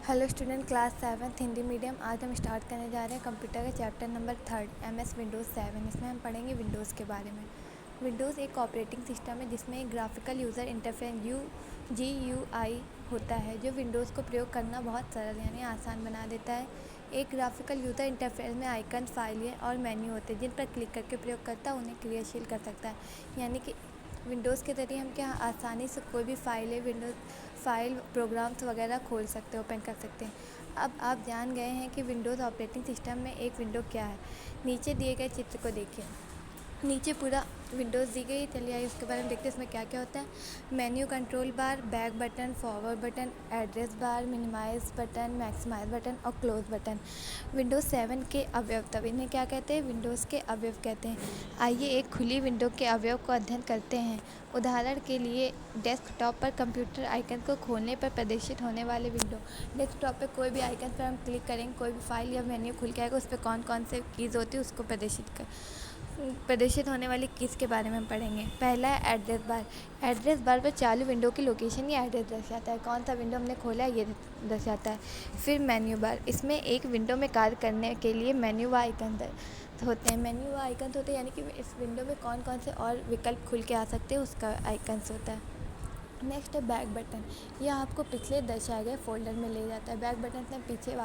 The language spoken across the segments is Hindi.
Hello student, class 7th Hindi medium. आज हम स्टार्ट करने जा रहे हैं कंप्यूटर का चैप्टर नंबर 3 MS विंडोज़ 7। इसमें हम पढ़ेंगे विंडोज़ के बारे में। विंडोज़ एक ऑपरेटिंग सिस्टम है जिसमें एक ग्राफिकल यूज़र इंटरफेस GUI होता है जो विंडोज़ को प्रयोग करना बहुत सरल यानी आसान बना देता है। एक ग्राफिकल यूज़र इंटरफेस में आइकन, फाइलें और मेन्यू होते हैं जिन पर क्लिक करके प्रयोगकर्ता उन्हें क्रियाशील कर सकता है। यानी कि विंडोज़ के ज़रिए हम क्या आसानी से कोई भी फाइल प्रोग्राम्स वगैरह खोल सकते हैं, ओपन कर सकते हैं। अब आप जान गए हैं कि विंडोज़ ऑपरेटिंग सिस्टम में एक विंडो क्या है। नीचे दिए गए चित्र को देखिए। नीचे पूरा विंडोज़ दी गई। चलिए आइए उसके बारे में देखते हैं इसमें क्या क्या होता है। Menu, control bar, back button, forward button, address bar, minimize button, maximize button और क्लोज बटन। विंडोज़ 7 के अवयव, तब इन्हें क्या कहते हैं? विंडोज़ के अवयव कहते हैं। आइए एक खुली विंडो के अवयव को अध्ययन करते हैं। उदाहरण के लिए डेस्कटॉप पर कंप्यूटर आइकन को खोलने पर प्रदर्शित होने वाले विंडो। डेस्कटॉप पर कोई भी आइकन पर हम क्लिक करेंगे, कोई भी फाइल या मेन्यू खुल के आएगा, उस पर कौन कौन से कीज़ होती है उसको प्रदर्शित होने वाली कीज़ के बारे में हम पढ़ेंगे। पहला है एड्रेस बार। एड्रेस बार पर चालू विंडो की लोकेशन या एड्रेस दर्शाता है, कौन सा विंडो हमने खोला है ये दर्शाता है। फिर मेन्यू बार, इसमें एक विंडो में कार्य करने के लिए मेन्यू व आइकन होते हैं। मेन्यू व आइकन होते हैं यानी कि इस विंडो में कौन कौन से और विकल्प खुल के आ सकते हैं उसका आइकन्स होता है। नेक्स्ट है बैक बटन। यह आपको पिछले दर्शाए गए फोल्डर में ले जाता है। बैक बटन से पीछे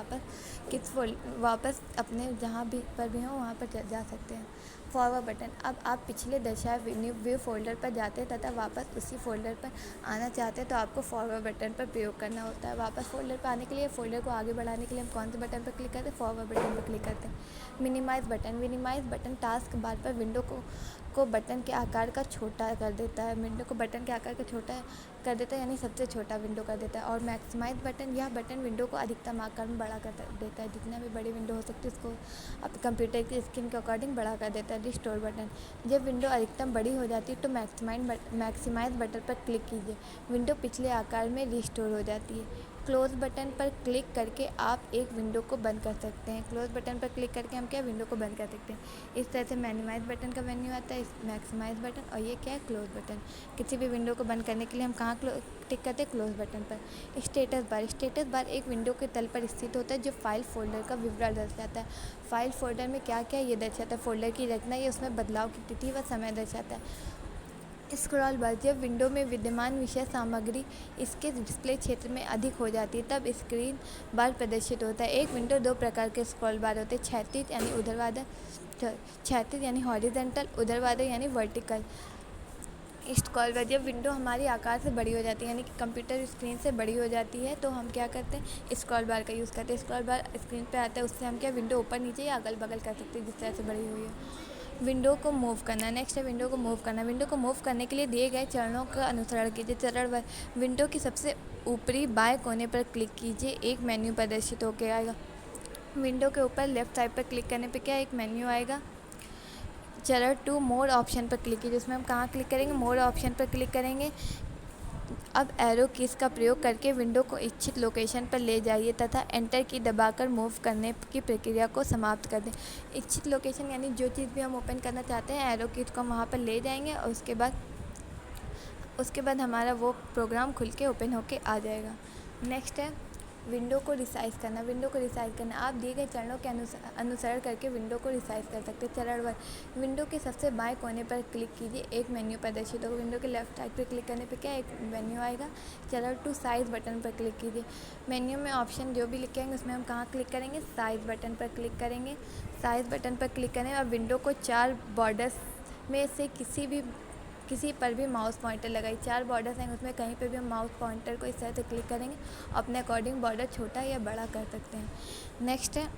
वापस अपने जहाँ भी पर भी हो वहाँ पर जा सकते हैं। फॉरवर्ड बटन, अब आप पिछले दर्शाए व्यू फोल्डर पर जाते हैं तथा वापस उसी फोल्डर पर आना चाहते हैं तो आपको फॉरवर्ड बटन पर प्रयोग करना होता है। वापस फोल्डर पर आने के लिए, फोल्डर को आगे बढ़ाने के लिए हम कौन से बटन पर क्लिक करते हैं? फॉरवर्ड बटन पर क्लिक करते हैं। मिनिमाइज बटन टास्क बार पर विंडो को बटन के आकार का छोटा कर देता है। विंडो को बटन के आकार का छोटा कर देता है यानी सबसे छोटा विंडो कर देता है। और मैक्सिमाइज बटन, यह बटन विंडो को अधिकतम आकार में बड़ा कर देता है। जितना भी बड़ी विंडो हो सकती है उसको आप कंप्यूटर की स्क्रीन के अकॉर्डिंग बड़ा कर देता है। रिस्टोर बटन, जब विंडो अधिकतम बड़ी हो जाती है तो मैक्सिमाइज बटन पर क्लिक कीजिए, विंडो पिछले आकार में रिस्टोर हो जाती है। क्लोज बटन पर क्लिक करके आप एक विंडो को बंद कर सकते हैं। क्लोज बटन पर क्लिक करके हम क्या विंडो को बंद कर सकते हैं। इस तरह से मिनिमाइज बटन का मेन्यू आता है, मैक्सिमाइज बटन, और ये क्या है? Close button. किसी भी विंडो को बंद करने के लिए हम कहाँ टिक करते हैं? क्लोज बटन पर। स्टेटस बार एक विंडो के तल पर स्थित होता है जो फाइल फोल्डर का विवरण दर्शाता है। फाइल फोल्डर में क्या क्या ये दर्शाता है? फोल्डर की रचना, ये उसमें बदलाव की तिथि व समय दर्शाता है। स्क्रॉल बार, जब विंडो में विद्यमान विषय सामग्री इसके डिस्प्ले क्षेत्र में अधिक हो जाती है तब स्क्रीन बार प्रदर्शित होता है। एक विंडो दो प्रकार के स्क्रॉल बार होते हैं, क्षैतिज यानी हॉरिजॉन्टल, ऊर्ध्वाधर यानी वर्टिकल। स्क्रॉल बार, जब विंडो हमारी आकार से बड़ी हो जाती है यानी कि कंप्यूटर स्क्रीन से बड़ी हो जाती है तो हम क्या करते हैं? स्क्रॉल बार का यूज़ करते हैं। स्क्रॉल बार स्क्रीन पे आता है, उससे हम क्या विंडो ऊपर नीचे या अगल बगल कर सकते हैं जिस तरह से बड़ी हुई है। विंडो को मूव करना। नेक्स्ट है विंडो को मूव करना। विंडो को मूव करने के लिए दिए गए चरणों का अनुसरण कीजिए। चरण 1, विंडो की सबसे ऊपरी बाएं कोने पर क्लिक कीजिए, एक मेन्यू प्रदर्शित होकर आएगा। विंडो के ऊपर लेफ्ट साइड पर क्लिक करने पे क्या एक मेन्यू आएगा। चरण 2, मोर ऑप्शन पर क्लिक कीजिए। उसमें हम कहाँ क्लिक करेंगे? मोर ऑप्शन पर क्लिक करेंगे। अब एरो कीज़ का प्रयोग करके विंडो को इच्छित लोकेशन पर ले जाइए तथा एंटर की दबाकर मूव करने की प्रक्रिया को समाप्त कर दें। इच्छित लोकेशन यानी जो चीज़ भी हम ओपन करना चाहते हैं, एरो कीज़ को हम वहाँ पर ले जाएंगे और उसके बाद हमारा वो प्रोग्राम खुल के ओपन होके आ जाएगा। नेक्स्ट है विंडो को रिसाइज़ करना। विंडो को रिसाइज़ करना, आप दिए गए चरणों के अनुसरण करके विंडो को रिसाइज़ कर सकते हैं। चरण 1, विंडो के सबसे बाएं कोने पर क्लिक कीजिए, एक मेन्यू प्रदर्शित होगा। विंडो के लेफ्ट साइड पर क्लिक करने पे क्या एक मेन्यू आएगा। चरण 2, साइज़ बटन पर क्लिक कीजिए। मेन्यू में ऑप्शन जो भी लिखेंगे उसमें हम कहाँ क्लिक करेंगे? साइज़ बटन पर क्लिक करेंगे। साइज़ बटन पर क्लिक करें और विंडो को 4 बॉर्डर्स में से किसी पर भी माउस पॉइंटर लगाई। 4 बॉर्डर्स हैं उसमें कहीं पर भी हम माउस पॉइंटर को इस तरह से क्लिक करेंगे, अपने अकॉर्डिंग बॉर्डर छोटा या बड़ा कर सकते हैं। नेक्स्ट है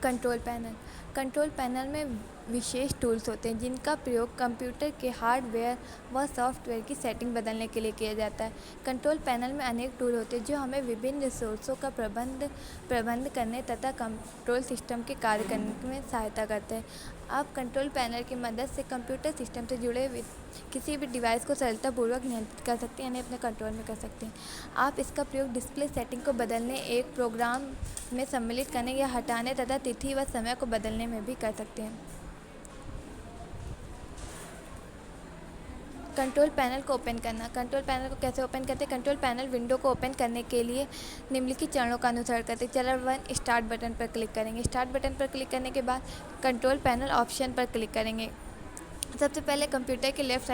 कंट्रोल पैनल। कंट्रोल पैनल में विशेष टूल्स होते हैं जिनका प्रयोग कंप्यूटर के हार्डवेयर व सॉफ्टवेयर की सेटिंग बदलने के लिए किया जाता है। कंट्रोल पैनल में अनेक टूल होते हैं जो हमें विभिन्न रिसोर्सों का प्रबंध करने तथा कंट्रोल सिस्टम के कार्य करने में सहायता करते हैं। आप कंट्रोल पैनल की मदद से कंप्यूटर सिस्टम से जुड़े हुए किसी भी डिवाइस को सरलतापूर्वक नियंत्रित कर सकते हैं यानी अपने कंट्रोल में कर सकते हैं। आप इसका प्रयोग डिस्प्ले सेटिंग को बदलने, एक प्रोग्राम में सम्मिलित करने या हटाने तथा तिथि व समय को बदलने में भी कर सकते हैं। कंट्रोल पैनल को ओपन करना। कंट्रोल पैनल को कैसे ओपन करते हैं? कंट्रोल पैनल विंडो को ओपन करने के लिए निम्नलिखित चरणों का अनुसरण करते हैं। चरण 1, स्टार्ट बटन पर क्लिक करेंगे। स्टार्ट बटन पर क्लिक करने के बाद कंट्रोल पैनल ऑप्शन पर क्लिक करेंगे। सबसे पहले कंप्यूटर के लेफ़्ट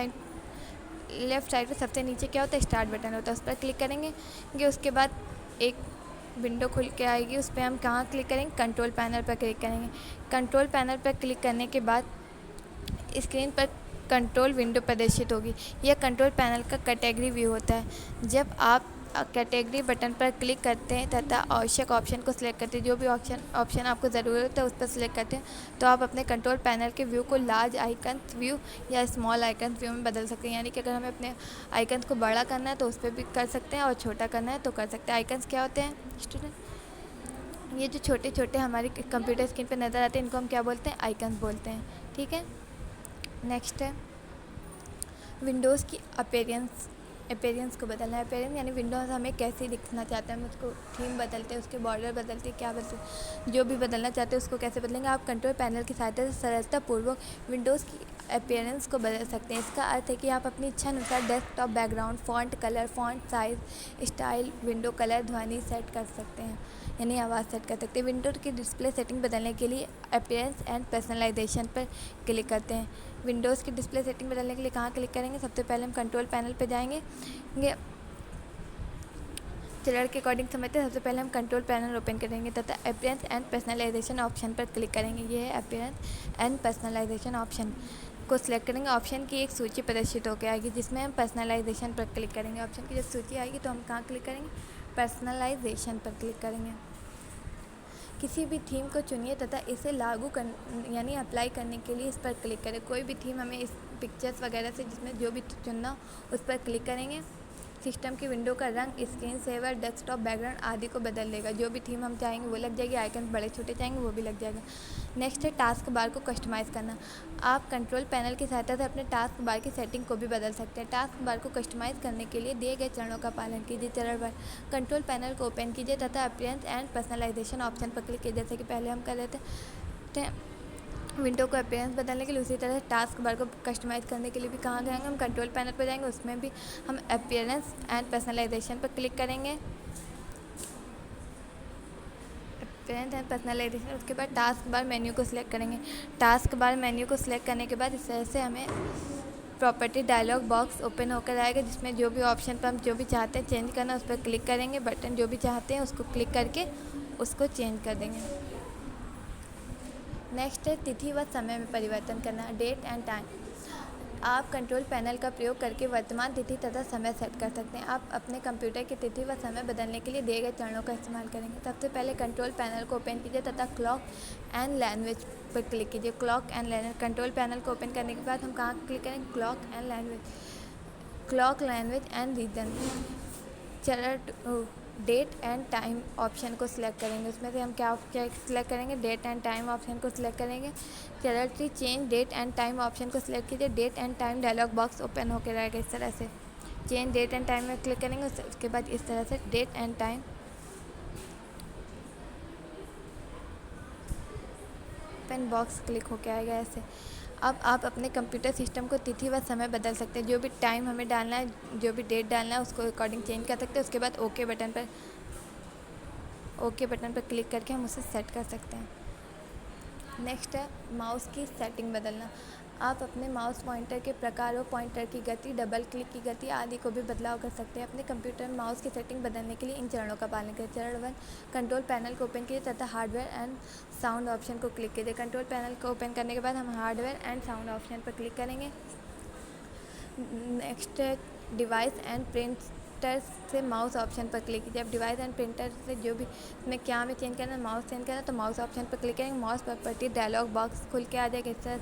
साइड पर सबसे नीचे क्या होता है? स्टार्ट बटन होता है, उस पर क्लिक करेंगे। उसके बाद एक विंडो खुल के आएगी, उस पर हम कहाँ क्लिक करेंगे? कंट्रोल पैनल पर क्लिक करेंगे। कंट्रोल पैनल पर क्लिक करने के बाद स्क्रीन पर कंट्रोल विंडो प्रदर्शित होगी। यह कंट्रोल पैनल का कैटेगरी व्यू होता है। जब आप कैटेगरी बटन पर क्लिक करते हैं तथा आवश्यक ऑप्शन को सिलेक्ट करते हैं, जो भी ऑप्शन आपको ज़रूरत है उस पर सिलेक्ट करते हैं, तो आप अपने कंट्रोल पैनल के व्यू को लार्ज आइकन व्यू या स्मॉल आइकन व्यू में बदल सकते हैं। यानी कि अगर हमें अपने आइकन्स को बड़ा करना है तो उस पर भी कर सकते हैं और छोटा करना है तो कर सकते हैं। आइकन्स क्या होते हैं स्टूडेंट? ये जो छोटे छोटे हमारी कंप्यूटर स्क्रीन पर नज़र आते हैं इनको हम क्या बोलते हैं? आइकन्स बोलते हैं। ठीक है, नेक्स्ट है विंडोज़ की अपीयरेंस को बदलना है। अपीयरेंस यानी विंडोज़ हमें कैसे दिखना चाहते हैं, हम उसको थीम बदलते हैं, उसके बॉर्डर बदलते हैं, क्या बदलते, जो भी बदलना चाहते हैं उसको कैसे बदलेंगे? आप कंट्रोल पैनल की सहायता से सरलतापूर्वक विंडोज़ की अपीयरेंस को बदल सकते हैं। इसका अर्थ है कि आप अपनी इच्छा अनुसार desktop background, font colour, font size, style, window colour, ध्वनि सेट कर सकते हैं, यानी आवाज़ सेट कर सकते हैं। विंडो की डिस्प्ले सेटिंग बदलने के लिए अपीयरेंस एंड पर्सनलाइजेशन पर क्लिक करते हैं। विंडोज़ की डिस्प्ले सेटिंग बदलने के लिए कहाँ क्लिक करेंगे? सबसे पहले हम कंट्रोल पैनल पे जाएंगे। चरण के अकॉर्डिंग समझते हैं। सबसे पहले हम कंट्रोल पैनल ओपन करेंगे तथा अपीयरेंस एंड पर्सनलाइजेशन ऑप्शन पर क्लिक करेंगे। ये है अपीयरेंस एंड पर्सनलाइजेशन ऑप्शन को सिलेक्ट करेंगे। ऑप्शन की एक सूची प्रदर्शित होकर आएगी जिसमें हम पर्सनलाइजेशन पर क्लिक करेंगे। ऑप्शन की जब सूची आएगी तो हम कहाँ क्लिक करेंगे? पर्सनलाइजेशन पर क्लिक करेंगे। किसी भी थीम को चुनिए तथा इसे लागू कर यानी अप्लाई करने के लिए इस पर क्लिक करें। कोई भी थीम हमें इस पिक्चर्स वगैरह से जिसमें जो भी चुनना हो उस पर क्लिक करेंगे। सिस्टम की विंडो का रंग, स्क्रीन सेवर, डेस्कटॉप बैकग्राउंड आदि को बदल देगा। जो भी थीम हम चाहेंगे वो लग जाएगी, आइकन बड़े छोटे चाहेंगे वो भी लग जाएगा। नेक्स्ट है टास्क बार को कस्टमाइज़ करना। आप कंट्रोल पैनल की सहायता से अपने टास्क बार की सेटिंग को भी बदल सकते हैं। टास्क बार को कस्टमाइज़ करने के लिए दिए गए चरणों का पालन कीजिए। चरण 1, कंट्रोल पैनल को ओपन कीजिए तथा अपीयरेंस एंड पर्सनलाइजेशन ऑप्शन पर क्लिक कीजिए। जैसे कि पहले हम कर रहे थे विंडो को अपीयरेंस बदलने के लिए, उसी तरह टास्क बार को कस्टमाइज़ करने के लिए भी कहाँ जाएंगे? हम कंट्रोल पैनल पर जाएंगे, उसमें भी हम अपीयरेंस एंड पर्सनलाइजेशन पर क्लिक करेंगे। अपीयरेंस एंड पर्सनलाइजेशन, उसके बाद टास्क बार मेन्यू को सिलेक्ट करेंगे। टास्क बार मेन्यू को सिलेक्ट करने के बाद इस तरह से हमें प्रॉपर्टी डायलॉग बॉक्स ओपन होकर आएगा जिसमें जो भी ऑप्शन पर हम जो भी चाहते हैं चेंज करना उस पर क्लिक करेंगे। बटन जो भी चाहते हैं उसको क्लिक करके उसको चेंज कर देंगे। नेक्स्ट है तिथि व समय में परिवर्तन करना, डेट एंड टाइम। आप कंट्रोल पैनल का प्रयोग करके वर्तमान तिथि तथा समय सेट कर सकते हैं। आप अपने कंप्यूटर की तिथि व समय बदलने के लिए दिए गए चरणों का इस्तेमाल करेंगे। सबसे पहले कंट्रोल पैनल को ओपन कीजिए तथा क्लॉक एंड लैंग्वेज पर क्लिक कीजिए। Clock and language, control panel को ओपन करने के बाद हम कहाँ क्लिक करेंगे? Clock language and region. चरण डेट एंड टाइम ऑप्शन को सिलेक्ट करेंगे। उसमें से हम क्या सिलेक्ट करेंगे? डेट एंड टाइम ऑप्शन को सिलेक्ट करेंगे। चरण 3, change date and time option को सिलेक्ट कीजिए। Date and time dialog box open होकर रहेगा इस तरह से। चेंज डेट एंड टाइम में क्लिक करेंगे, उसके बाद इस तरह से date and time pane box click होकर आएगा ऐसे। अब आप अपने कंप्यूटर सिस्टम को तिथि व समय बदल सकते हैं। जो भी टाइम हमें डालना है, जो भी डेट डालना है उसको अकॉर्डिंग चेंज कर सकते हैं। उसके बाद ओके बटन पर क्लिक करके हम उसे सेट कर सकते हैं। नेक्स्ट है माउस की सेटिंग बदलना। आप अपने माउस पॉइंटर के प्रकार और पॉइंटर की गति, डबल क्लिक की गति आदि को भी बदलाव कर सकते हैं। अपने कंप्यूटर में माउस की सेटिंग बदलने के लिए इन चरणों का पालन करें। चरण 1, कंट्रोल पैनल को ओपन कीजिए तथा हार्डवेयर एंड साउंड ऑप्शन को क्लिक कीजिए। कंट्रोल पैनल को ओपन करने के बाद हम हार्डवेयर एंड साउंड ऑप्शन पर क्लिक करेंगे। नेक्स्ट है डिवाइस एंड प्रिंटर से माउस ऑप्शन पर क्लिक कीजिए। अब डिवाइस एंड प्रिंटर से जो भी इसमें क्या हमें चेंज करना है, माउस चेंज करना है तो माउस ऑप्शन पर क्लिक करेंगे। माउस प्रॉपर्टी डायलॉग बॉक्स खुल के आ जाएगा इस तरह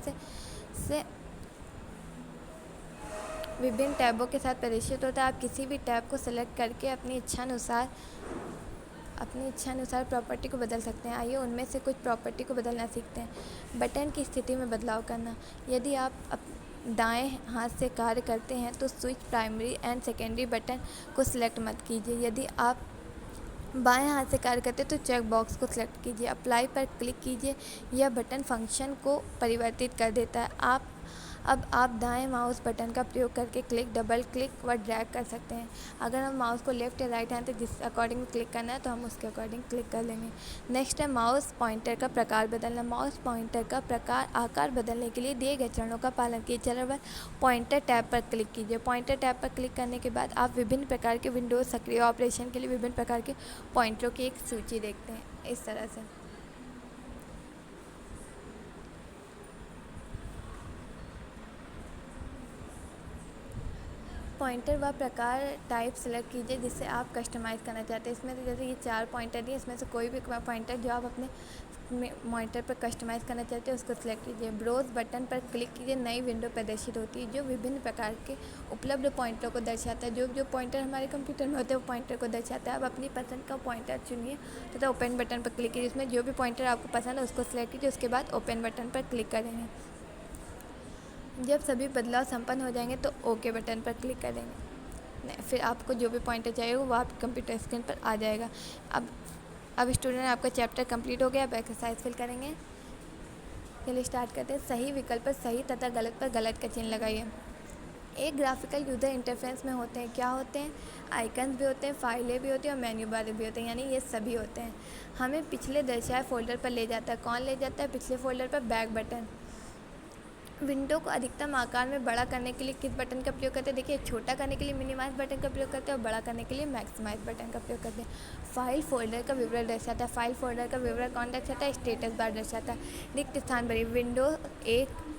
से विभिन्न टैबों के साथ प्रदर्शित होता है। आप किसी भी टैब को सेलेक्ट करके अपनी इच्छा अनुसार प्रॉपर्टी को बदल सकते हैं। आइए उनमें से कुछ प्रॉपर्टी को बदलना सीखते हैं। बटन की स्थिति में बदलाव करना। यदि आप दाएं हाथ से कार्य करते हैं तो switch primary and secondary button को सिलेक्ट मत कीजिए। यदि आप बाएं हाथ से कार्य करते तो चेक बॉक्स को सिलेक्ट कीजिए। अप्लाई पर क्लिक कीजिए। यह बटन फंक्शन को परिवर्तित कर देता है। आप अब आप दाएं माउस बटन का प्रयोग करके क्लिक, डबल क्लिक व ड्रैग कर सकते हैं। अगर हम माउस को लेफ़्ट या राइट हैंड से जिस अकॉर्डिंग क्लिक करना है तो हम उसके अकॉर्डिंग क्लिक कर लेंगे। नेक्स्ट है माउस पॉइंटर का प्रकार बदलना। माउस पॉइंटर का प्रकार आकार बदलने के लिए दिए गए चरणों का पालन कीजिए। चरण 1, पॉइंटर टैब पर क्लिक कीजिए। पॉइंटर टैब पर क्लिक करने के बाद आप विभिन्न प्रकार के विंडोज़ सक्रिय ऑपरेशन के लिए विभिन्न प्रकार के पॉइंटरों की एक सूची देखते हैं इस तरह से। पॉइंटर व प्रकार टाइप सेलेक्ट कीजिए जिससे आप कस्टमाइज़ करना चाहते हैं। इसमें से जैसे ये 4 पॉइंटर दिए, इसमें से कोई भी पॉइंटर जो आप अपने मॉनिटर पर कस्टमाइज़ करना चाहते हैं उसको सिलेक्ट कीजिए। ब्राउज़ बटन पर क्लिक कीजिए, नई विंडो प्रदर्शित होती है जो विभिन्न प्रकार के उपलब्ध पॉइंटरों को दर्शाता है। जो पॉइंटर हमारे कंप्यूटर में होते हैं वो पॉइंटर को दर्शाता है। आप अपनी पसंद का पॉइंटर चुनिए तथा ओपन बटन पर क्लिक कीजिए। इसमें जो भी पॉइंटर आपको पसंद है उसको सिलेक्ट कीजिए, उसके बाद ओपन बटन पर क्लिक करेंगे। जब सभी बदलाव संपन्न हो जाएंगे तो ओके बटन पर क्लिक करेंगे। फिर आपको जो भी पॉइंटर चाहिए वो आपके कंप्यूटर स्क्रीन पर आ जाएगा। अब स्टूडेंट आपका चैप्टर कंप्लीट हो गया। अब एक्सरसाइज फिल करेंगे। चलिए स्टार्ट करते हैं। सही विकल्प पर सही तथा गलत पर गलत का चिन्ह लगाइए। एक ग्राफिकल यूज़र इंटरफेस में होते हैं, क्या होते हैं? आइकन्स भी होते हैं, फाइलें भी होती हैं और मेन्यू बार भी होते हैं, यानी ये सभी होते हैं। हमें पिछले दर्शाए फ़ोल्डर पर ले जाता है। कौन ले जाता है पिछले फ़ोल्डर पर? Back button. विंडो को अधिकतम आकार में बड़ा करने के लिए किस बटन का प्रयोग करते हैं? देखिए, छोटा करने के लिए मिनिमाइज बटन का प्रयोग करते हैं और बड़ा करने के लिए मैक्सिमाइज बटन का प्रयोग करते हैं। फाइल फोल्डर का विवरण दर्शाता है। फाइल फोल्डर का विवरण कौन दर्शाता है? स्टेटस बार दर्शाता है। रिक्त स्थान भरिए।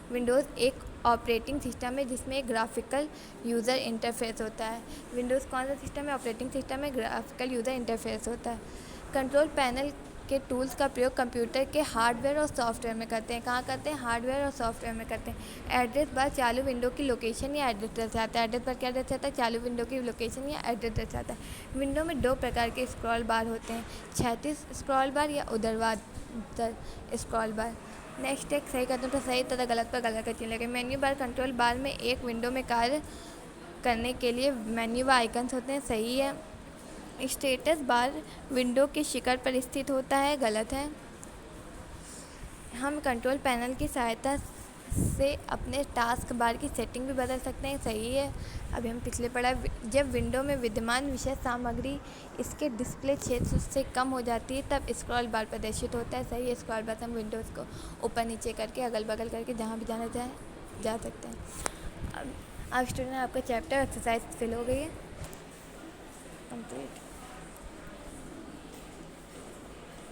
विंडोज़ एक ऑपरेटिंग सिस्टम है जिसमें एक ग्राफिकल यूज़र इंटरफेस होता है। विंडोज़ कौन सा सिस्टम है? ऑपरेटिंग सिस्टम में ग्राफिकल यूज़र इंटरफेस होता है। कंट्रोल पैनल के टूल्स का प्रयोग कंप्यूटर के हार्डवेयर और सॉफ्टवेयर में करते हैं। कहाँ करते हैं? हार्डवेयर और सॉफ्टवेयर में करते हैं। एड्रेस बार चालू विंडो की लोकेशन या एड्रेस दर्शाता है। एड्रेस बार क्या दर्शाता है? चालू विंडो की लोकेशन या एड्रेस दर्शाता है। विंडो में 2 प्रकार के स्क्रॉल बार होते हैं, क्षैतिज स्क्रॉल बार या ऊर्ध्वाधर स्क्रॉल बार। नेक्स्ट एक सही कदम पर सही तथा गलत पर गलत का चिन्ह लगे। मेन्यू बार कंट्रोल बार में एक विंडो में कार्य करने के लिए मेन्यू व आइकन्स होते हैं, सही है। स्टेटस बार विंडो के शिखर पर स्थित होता है, गलत है। हम कंट्रोल पैनल की सहायता से अपने टास्क बार की सेटिंग भी बदल सकते हैं, सही है। अभी हम पिछले पढ़ा, जब विंडो में विद्यमान विषय सामग्री इसके डिस्प्ले क्षेत्र से कम हो जाती है तब स्क्रॉल बार प्रदर्शित होता है, सही है। स्क्रॉल बार से हम विंडोज़ को ऊपर नीचे करके अगल बगल करके जहाँ भी जाना चाहे जा सकते हैं। अब स्टूडेंट आपका चैप्टर एक्सरसाइज फिल हो गई है कंप्लीट।